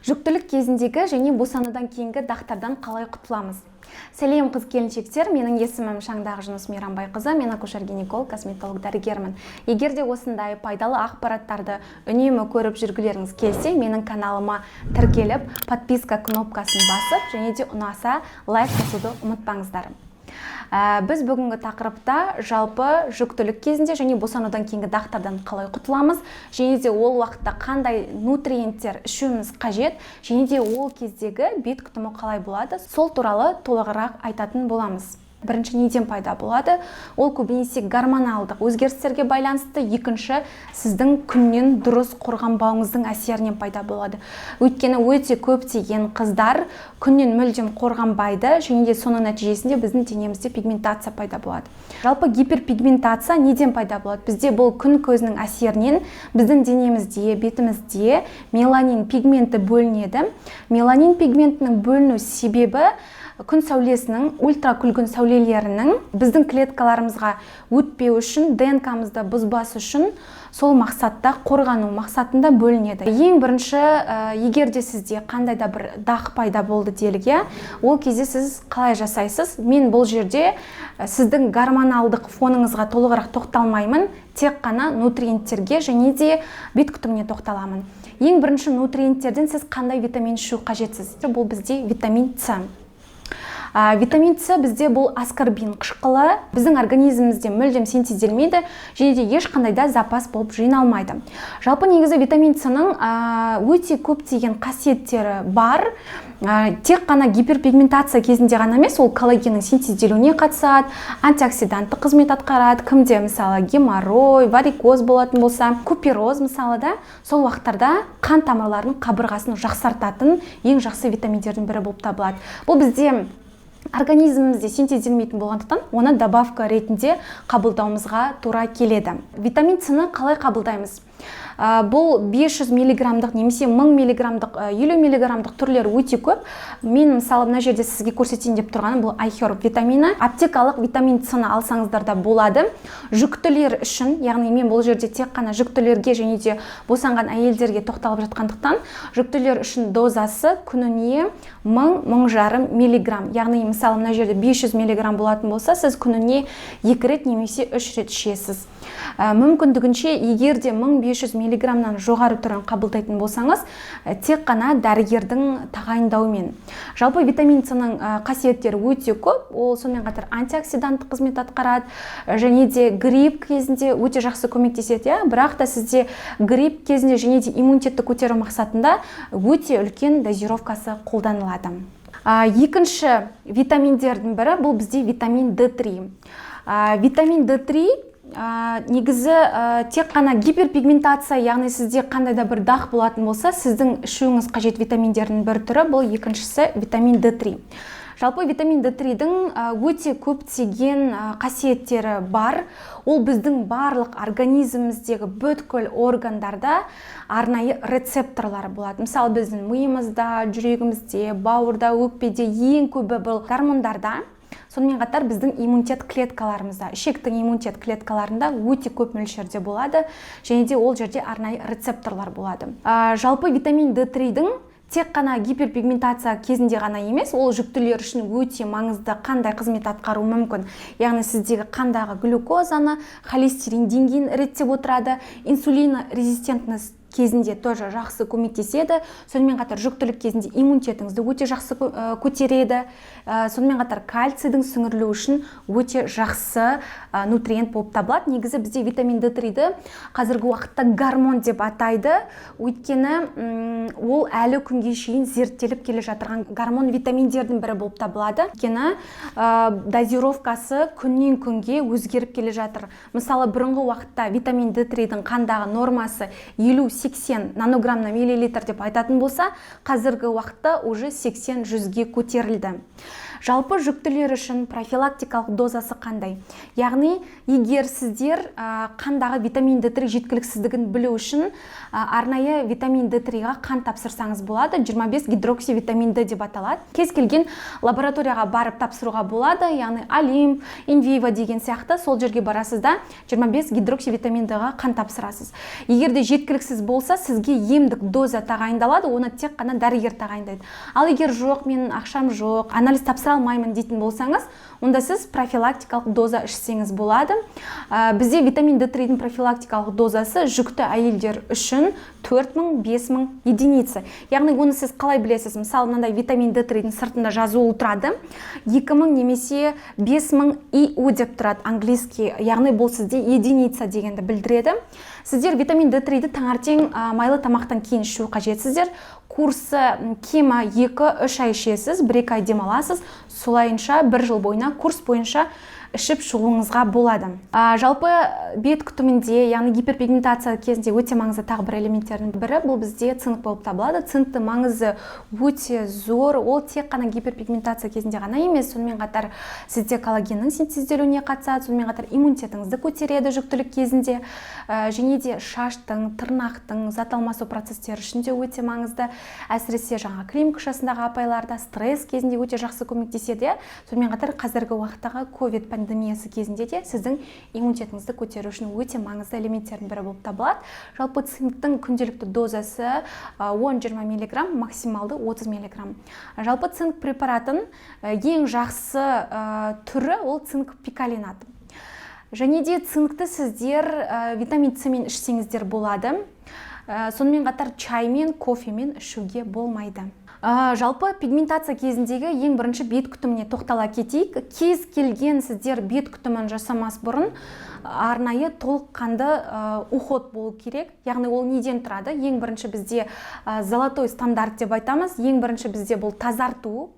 Жүктілік кезіндегі және босанудан кейінгі дақтардан қалай құтыламыз? Сәлем қыз-келіншектер, менің есімім Шаңдағы Жүныс Мейрамбайқызы, мен акушер-гинеколог, косметолог дәрігермін. Егер де осындай пайдалы ақпараттарды үнемі көріп жүргілеріңіз келсе, менің каналыма тіркеліп, подписка кнопкасын басып, және де ұнаса лайк басуды ұмытпаңыздар. Біз бүгінгі тақырыпта жалпы жүктілік кезінде және босанудан кейінгі дақтардан қалай құтыламыз, және де ол уақытта қандай нутриенттер ішуіміз қажет, және де ол кездегі бет күтімі қалай болады, сол туралы толығырақ айтатын боламыз. Бірінші неден пайда болады? Ол көбінесе гормоналдық өзгерістерге байланысты, екінші сіздің күннен дұрыс қорғанбауыңыздың әсерінен пайда болады. Өйткені өте көптеген қыздар күннен мүлдем қорғанбайды, және де соның нәтижесінде біздің денемізде пигментация пайда болады. Жалпы гиперпигментация неден пайда болады? Бізде бұл күн көзінің әсерінен біздің денемізде, бетімізде меланин пигменті бөлінеді. Меланин пигментінің бөліну себебі күн сәулесінің, ультракүлгін сәулелерінің біздің клеткаларымызға өтпеу үшін, ДНК-мызды бұзбас үшін сол мақсатта, қорғану мақсатында бөлінеді. Ең бірінші, егер де сізде қандай да бір дақ пайда болды делік, ол кезде сіз қалай жасайсыз? Мен бұл жерде сіздің гормоналдық фоныңызға толығырақ тоқталмаймын, тек қана нутриенттерге және де бет күтіміне тоқталамын. Ең бірінші нутриенттерден сіз қандай витамин ішу қажетсіз? Бұл бізде витамин С. Витамин С бізде бұл аскорбин қышқылы біздің организмімізде мүлдем синтезделмейді, және де ешқандай да запас болып жиналмайды. Жалпы негізі витамин С-ның өте көптеген қасиеттері бар. Тек қана гиперпигментация кезінде ғана емес, ол коллагеннің синтезделуіне қатысады, антиоксиданттық қызмет атқарады. Кімде мысалы геморрой, варикоз болатын болса, купероз мысалы да, сол уақыттарда қан тамырларының қабырғасын жақсартатын ең жақсы витаминдердің бірі болып табылады. Бұл бізде организмімізде синтезделмейтін болғандықтан, оны добавка ретінде қабылдауымызға тура келеді. Витамин С-ны қалай қабылдаймыз? Бұл 500 миллиграмдық немесе 1000 миллиграмдық, 50 миллиграмдық түрлері өте көп. Мен мысалы мына жерде сізге көрсетейін деп тұрғаным, бұл айхерб витамины. Аптекалық витамин С-ны алсаңыздар да болады. Жүктілер үшін, яғни мен бұл жерде тек қана жүктілерге және де босанған әйелдерге тоқталып жатқандықтан, жүктілер үшін дозасы күніне 1000-1500 миллиграмм. Яғни мысалы мына жерде 500 миллиграмм болатын болса, сіз күніне 2 рет немесе 3 рет ішесіз. Мүмкіндігінше, егер де 1500 миллиграммнан жоғары түрін қабылдайтын болсаңыз, тек қана дәрігердің тағайындауымен. Жалпы витамин С-ның қасиеттері өте көп. Ол сонымен қатар антиоксиданттық қызмет атқарады, және де грипп кезінде өте жақсы көмектеседі. Бірақ та сізде грипп кезінде және де иммунитетті көтеру мақсатында өте үлкен дозировкасы қолданылады. Екінші витаминдердің бірі бұл бізде витамин D3. Витамин D3 негізі тек қана гиперпигментация, яғни сізде қандай да бір дақ болатын болса, сіздің ішуіңіз қажет витаминдердің бір түрі, бұл екіншісі витамин D3. Жалпы витамин D3-дің өте көптеген қасиеттері бар. Ол біздің барлық организміміздегі бүткіл органдарда арнайы рецепторлары болады. Мысалы біздің миымызда, жүрегімізде, бауырда, өкпеде ең көбі бұл гормондарда. Сонымен қатар біздің иммунитет клеткаларымызда, ішектің иммунитет клеткаларында өте көп мөлшерде болады, және де ол жерде арнайы рецепторлар болады. Жалпы витамин D3-дің тек қана гиперпигментация кезінде ғана емес, ол жүктілер үшін өте маңызды қандай қызмет атқару мүмкін. Яғни сіздегі қандағы глюкозаны, холестерин деңгейін реттеп отырады, инсулин резистентность кезінде тоже жақсы көмектеседі. Сонымен қатар жүктілік кезінде иммунитетіңізді өте жақсы көтереді. Сонымен қатар кальцийдің сіңірілуі үшін өте жақсы нутриент болып табылады. Негізі бізде витамин D3-ді қазіргі уақытта гормон деп атайды. Өйткені ол әлі күнге шейін зерттеліп келе жатырған гормон витаминдердің бірі болып табылады. Өйткені дозировкасы күннен күнге өзгеріп келе жатыр. Мысалы, бұрынғы уақытта витамин D3-дің қандағы нормасы 50-80 нанограмм на миллилитр деп айтатын болса, қазіргі уақытта уже 80-100-ге көтерілді. Жалпы жүктілер үшін профилактикалық дозасы қандай? Яғни, егер сіздер қандағы витамин D3 жеткіліксіздігін білу үшін арнайы витамин D3-ға қан тапсырсаңыз болады. 25 гидроксивитамин D деп аталады. Кез келген лабораторияға барып тапсыруға болады. Яғни Олимп, Инвива деген сияқты сол жерге барасыз да 25 гидроксивитамин D-ға қан тапсырасыз. Егер де жеткіліксіз болса, сізге емдік доза тағайындалады, оны тек қана дәрігер тағайындайды. Ал егер жоқ, менің ақшам жоқ, анализ тапсыра алмаймын дейтін болсаңыз, онда сіз профилактикалық доза ішсеңіз болады. Бізде витамин D3-дің профилактикалық дозасы жүкті әйелдер үшін 4000-5000 единица. Яғни оны сіз қалай білесіз? Мысалы, мынандай витамин D3-дің сыртында жазулы тұрады. 2000 немесе 5000 IU деп тұрады английский. Яғни бұл сізде единица дегенді білдіреді. Сіздер витамин D3-ді таңертең майлы тамақтан кейін ішу қажетсіздер. Курсы кемі 2-3 ай ішесіз, 1-2 ай демаласыз. Солайынша 1 жыл бойына курс бойынша ішіп шығуыңызға болады. Жалпы бет күтімінде, яғни гиперпигментация кезінде өте маңызды тағы бір элементтердің бірі бұл бізде цинк болып табылады. Цинктің маңызы өте зор. Ол тек қана гиперпигментация кезінде ғана емес, сонымен қатар сізде коллагеннің синтезделуіне қатысады, сонымен қатар иммунитетіңізді көтереді жүктілік кезінде, және де шаштың, тырнақтың зат алмасу процестері үшін де өте маңызды. Әсіресе жаңа клиникалық жасындағы апайларда стресс кезінде өте жақсы көмектеседі. Сонымен қатар қазіргі уақыттағы ковид пандемиясы кезінде де сіздің иммунитетіңізді көтеру үшін өте маңызды элементтердің бірі болып табылады. Жалпы цинктің күнделікті дозасы 10-20 мг, максималды 30 мг. Жалпы цинк препаратын ең жақсы түрі ол цинк пикалинат. Және де цинкті сіздер витамин С мен ішсеңіздер болады. Сонымен қатар чаймен, кофемен ішуге болмайды. Жалпы пигментация кезіндегі ең бірінші бет күтіміне тоқтала кетейік. Кез келген сіздер бет күтімін жасамас бұрын арнайы толыққанды уход болу керек. Яғни ол неден тұрады? Ең бірінші бізде золотой стандарт деп айтамыз. Ең бірінші бізде бұл тазарту.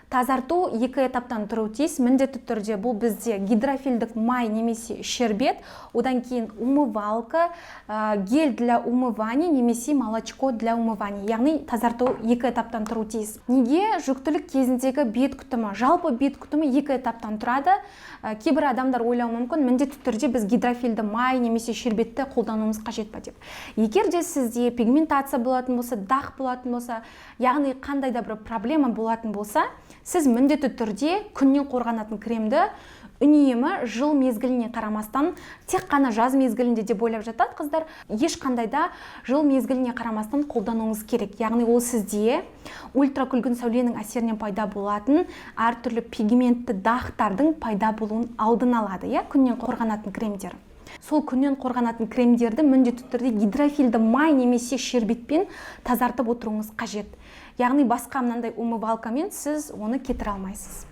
Тазарту екі этаптан тұруы тиіс. Міндетті түрде бұл бізде гидрофильдік май немесе шербет, одан кейін умывалка, гель для умывания немесе молочко для умывания. Яғни тазарту екі этаптан тұруы тиіс. Неге? Жүктілік кезіндегі бет күтімі. Жалпы бет күтімі екі этаптан тұрады. Кейбір адамдар ойлауы мүмкін, міндетті түрде біз гидрофильді май немесе шербетті қолдануымыз қажет па деп. Егер де сізде пигментация болатын болса, дақ болатын болса, яғни қандай да бір проблема болатын болса, сіз міндетті түрде күннен қорғанатын кремді үнемі жыл мезгіліне қарамастан, тек қана жаз мезгілінде деп ойлап жатады қыздар, ешқандай да жыл мезгіліне қарамастан қолдануыңыз керек. Яғни ол сізде ультракүлгін сәуленің әсерінен пайда болатын әртүрлі пигментті дақтардың пайда болуын алдын алады, күннен қорғанатын кремдер. Сол күннен қорғанатын кремдерді міндетті түрде гидрофильді май немесе шербетпен тазартып отыруыңыз қажет. Яғни басқа мынандай умывалкамен сіз оны кетіре алмайсыз.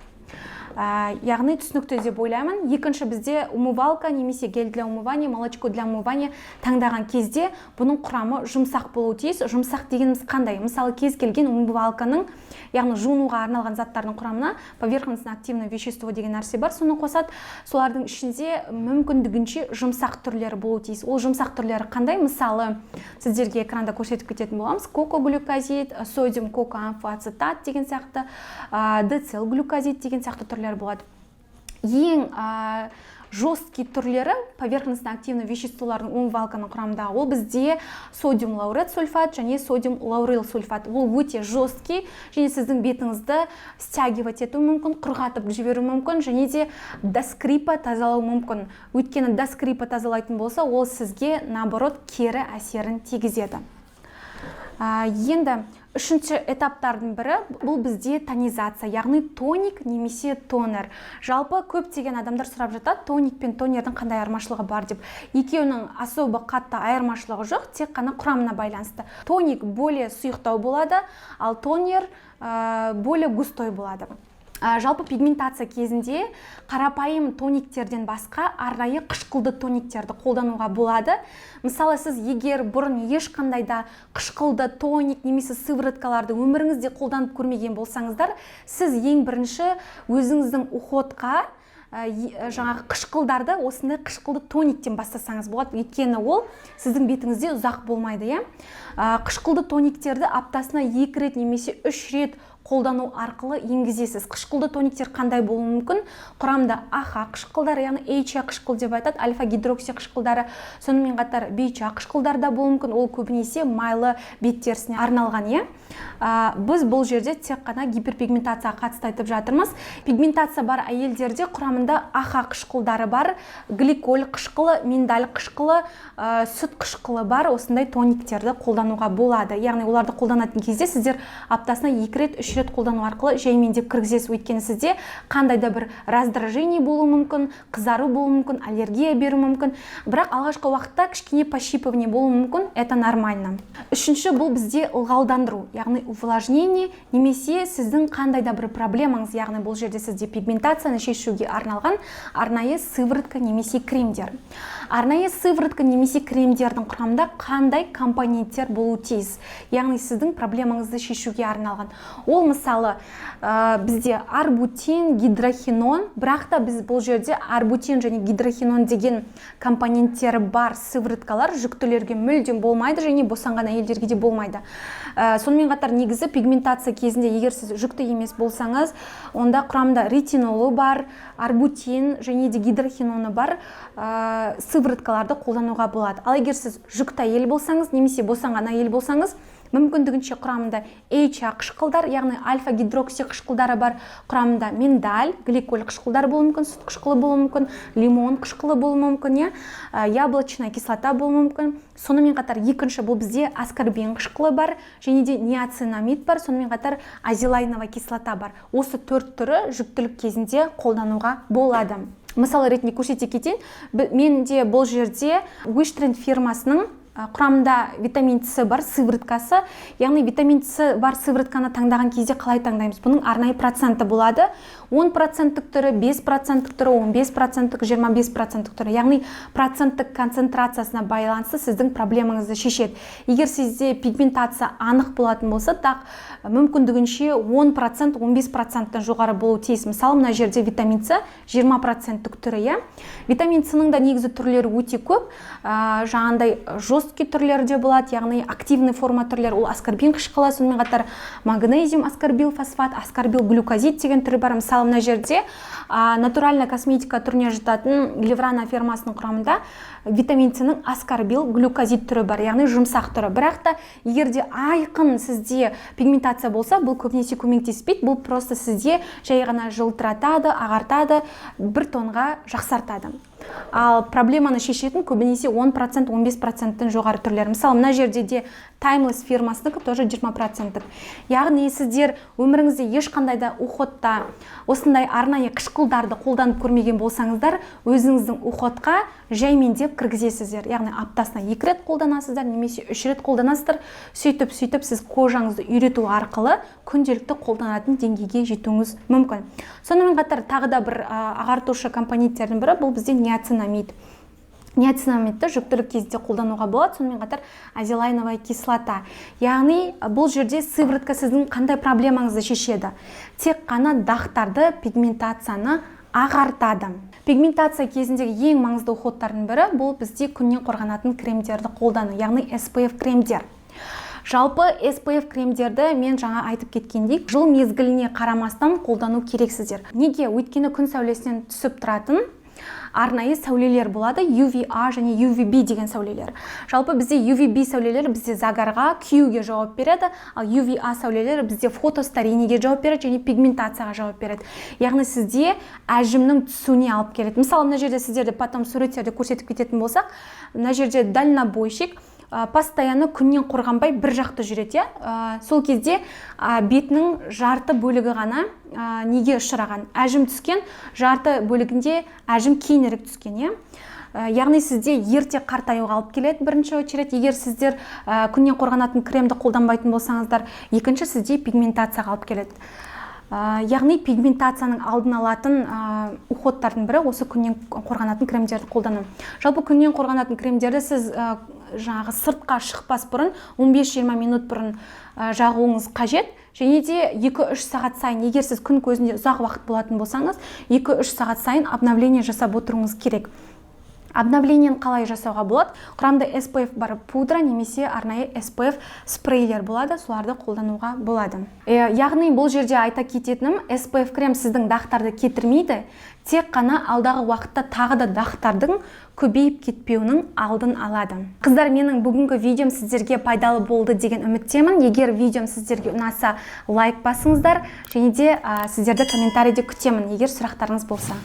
Яғни түсінікті деп ойлаймын. Екінші бізде умывалка немесе гель для умывания, молочко для умывания таңдаған кезде бұның құрамы жұмсақ болуы тиіс. Жұмсақ дегеніміз қандай? Мысалы, кез келген умывалканың, яғни жуынуға арналған заттардың құрамына поверхностно активное вещество деген нәрсе бар, соны қосады. Солардың ішінде мүмкіндігінше жұмсақ түрлері болуы тиіс. Ол жұмсақ түрлері қандай? Мысалы, сіздерге экранда көрсетіп кететін боламыз. Коко-глюкозид, содиум коко-амфоацетат деген сияқты, децилглюкозид деген сияқты түрлері болады. Ең жесткий түрлері поверхностно активный веществолардың умывалканың құрамында. Ол бізде содиум лаурет сульфат және содиум лаурил сульфат. Ол өте жесткий, және сіздің бетіңізді стягивать ету мүмкін, құрғатып жіберу мүмкін, және де доскрипа тазалау мүмкін. Өйткені доскрипа тазалайтын болса, ол сізге наоборот кері әсерін тигізеді. Енді үшінші этаптардың бірі бұл бізде тонизация, яғни тоник немесе тонер. Жалпы көптеген адамдар сұрап жатады, тоник пен тонердің қандай айырмашылығы бар деп. Екеуінің особо қатты айырмашылығы жоқ, тек қана құрамына байланысты. Тоник более сұйықтау болады, ал тонер более густой болады. Жалпы пигментация кезінде қарапайым тониктерден басқа арнайы қышқылды тониктерді қолдануға болады. Мысалы, сіз егер бұрын ешқандай да қышқылды тоник немесе сывороткаларды өміріңізде қолданып көрмеген болсаңыздар, сіз ең бірінші өзіңіздің уходқа жаңағы қышқылдарды осындай қышқылды тониктен бастасаңыз болады. Өйткені ол сіздің бетіңізде ұзақ болмайды, қышқылды тониктерді аптасына 2 рет немесе 3 рет қолдану арқылы енгізесіз. Қышқылды тониктер қандай болуы мүмкін? Құрамда АХ қышқылдары, яғни HA қышқыл деп айтады, альфа-гидрокси қышқылдары, сонымен қатар BHA қышқылдары да болуы мүмкін. Ол көбінесе майлы бет терісіне арналған, е. Біз бұл жерде тек қана гиперпигментацияға қатысты айтып жатырмыз. Пигментация бар әйелдерде құрамында АХ қышқылдары бар, гликоль қышқылы, миндаль қышқылы, сүт қышқылы бар осындай тониктерді қолдануға болады. Яғни оларды қолданатын кезде сіздер аптасына 2 рет, 3 рет қолдану арқылы жаймендеп кіргізесіз. Өйткені сізде қандай да бір раздражение болуы мүмкін, қызару болуы мүмкін, аллергия беруі мүмкін. Бірақ алғашқы уақытта кішкене пощипывание болуы мүмкін, это нормально. Үшінші, бұл бізде ылғалдандыру, яғни увлажнение, немесе сіздің қандай да бір проблемаңыз, яғни бұл жерде сізде пигментацияны шешуге арналған арнайы сыворотка немесе кремдер. Арнайы сыворотка немесе кремдердің құрамында қандай компоненттер болуы тиіс, яғни сіздің проблемаңызды шешуге арналған. Ол мысалы бізде арбутин, гидрохинон, бірақ та біз бұл жерде арбутин және гидрохинон деген компоненттері бар сывороткалар жүктілерге мүлдем болмайды және босанған әйелдерге де болмайды. Сонымен қатар негізі пигментация кезінде егер сіз жүкті емес болсаңыз, онда құрамында ретинолы бар, арбутин және де гидрохиноны бар сывороткаларды қолдануға болады. Ал егер сіз жүкті әйел болсаңыз, немесе босанған әйел болсаңыз, мүмкіндігінше құрамында HA қышқылдар, яғни альфа-гидрокси қышқылдары бар, құрамында миндаль, гликоль қышқылдар болуы мүмкін, сүт қышқылы болуы мүмкін, лимон қышқылы болуы мүмкін, яблочная кислота болуы мүмкін. Сонымен қатар екінші бұл бізде аскорбин қышқылы бар, және де ниацинамид бар, сонымен қатар азелайновая кислота бар. Осы 4 түрі жүктілік кезінде қолдануға болады. Мысалы ретінде көрсете кетейін, менде бұл жерде Wishtrend фирмасының құрамында витамин С бар сывороткасы, яғни витамин С бар сыворотканы таңдаған кезде қалай таңдаймыз? Бұның арнайы проценті болады. 10% түрі, 5% түрі, 15%, 25% түрі. Яғни проценттік концентрациясына байланысты сіздің проблемаңызды шешеді. Егер сізде пигментация анық болатын болса, тақ мүмкіндігінше 10%, 15% жоғары болу тиіс. Мысалы, мына жерде витамин С 20% түрі. Витамин С-ның да негізі түрлері өте көп. Жаңағындай жесткий түрлері де болады, яғни активный форма түрлері, ол аскорбин қышқылы, сонымен қатар магнезиум аскорбил фосфат, аскорбил глюкозид деген түрі бар. Мысалы, мына жерде натуральная косметика түріне жататын Леврана фирмасының құрамында витамин С-ның аскорбил глюкозид түрі бар, яғни жұмсақ түрі. Бірақ та егерде айқын сізде пигментация болса, бұл көбінесе көмектеспейді, бұл просто сізде жай ғана жылтыратады, ағартады, бір тонға жақсартады. Ал проблеманы шешетін көбінесе 10%, 15%-тің жоғары түрлері. Мысалы, мына жерде де Timeless фирмасының тоже 20%. Яғни сіздер өміріңізде ешқандай да уходта осындай арнайы қышқылдарды қолданып көрмеген болсаңыздар, өзіңіздің уходқа жаймендеп кіргізесіздер. Яғни аптасына 2 рет қолданасыздар, немесе 3 рет қолданасыздар. Сөйтіп сіз кожаңызды үйрету арқылы күнделікті қолданатын деңгейге жетуіңіз мүмкін. Сонымен қатар тағы да бір ағартушы компоненттердің бірі бұл бізде ниацинамид. Ниацинамидті жүктілік кезінде қолдануға болады, сонымен қатар азелайновая кислота. Яғни бұл жерде сыворотка сіздің қандай проблемаңызды шешеді? Тек қана дақтарды, пигментацияны ағартады. Пигментация кезіндегі ең маңызды уходтардың бірі бұл бізде күннен қорғанатын кремдерді қолдану, яғни SPF кремдер. Жалпы SPF кремдерді мен жаңа айтып кеткендей, жыл мезгіліне қарамастан қолдану керексіздер. Неге? Өйткені күн сәулесінен түсіп тұратын арнайы сәулелер болады, UVA және UVB деген сәулелер. Жалпы бізде UVB сәулелер бізде загарға, күйеуге жауап береді, ал UVA сәулелер бізде фотостарениеге жауап береді және пигментацияға жауап береді. Яғни сізде әжімнің түсуіне алып келеді. Мысалы, мына жерде сіздерді потом суреттерде көрсетіп кететін болсақ, мына жерде дальнобойщик постоянно күннен қорғанбай бір жақты жүреді. Сол кезде бетінің жарты бөлігі ғана неге ұшыраған? Әжім түскен, жарты бөлігінде әжім кейінірек түскен. Яғни сізде ерте қартаюға алып келеді бірінші очередь. Егер сіздер күннен қорғанатын кремді қолданбайтын болсаңыздар, екінші сізде пигментацияға алып келеді. Яғни пигментацияның алдын алатын уходтардың бірі осы күннен қорғанатын кремдерді қолдану. Жалпы күннен қорғанатын кремдерді сіз жаңағы сыртқа шықпас бұрын 15-20 минут бұрын жағуыңыз қажет. Және де 2-3 сағат сайын, егер сіз күн көзінде ұзақ уақыт болатын болсаңыз, 2-3 сағат сайын обновление жасап отыруыңыз керек. Обновлениені қалай жасауға болады? Құрамда SPF бар пудра немесе арнайы SPF спрейлер болады, соларды қолдануға болады. Яғни бұл жерде айта кететінім, SPF крем сіздің дақтарды кетірмейді, тек қана алдағы уақытта тағы да дақтардың көбейіп кетпеуінің алдын алады. Қыздар, менің бүгінгі видеом сіздерге пайдалы болды деген үміттемін. Егер видеом сіздерге ұнаса, лайк басыңыздар, және де сіздерді комментарийде күтемін, егер сұрақтарыңыз болса.